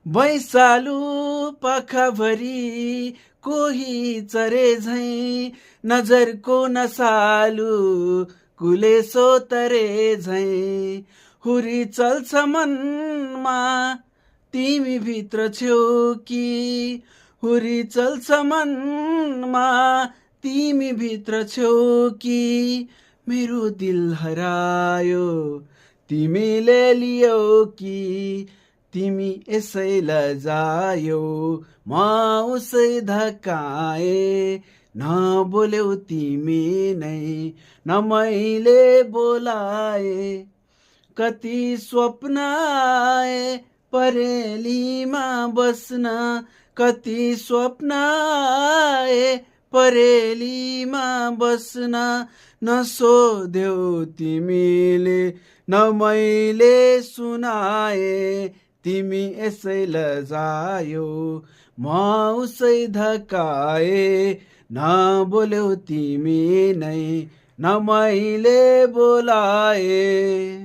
भैँसालु पाखाभरि कोही चरे झैँ, नजरको नसालु कुलेसो तरे झैँ। हुरी चल्छ मनमा तिमी भित्र छेउ कि, हुरी चल्छ मनमा तिमी भित्र छेउ कि। मेरो दिल हरायो तिमीले लियौ कि, तिमी यसै लजायौ म उसै धकाए। नबोल्यौ तिमी नै न मैले बोलाए, कति स्वप्न आए परेलीमा बस्न, कति स्वप्न आए परेलीमा बस्न। नसोध्यौ तिमीले न मैले सुनाए, तिमी यसै लजायौ म उसै धकाए। नबोल्यौ तिमी नै न मैले बोलाए।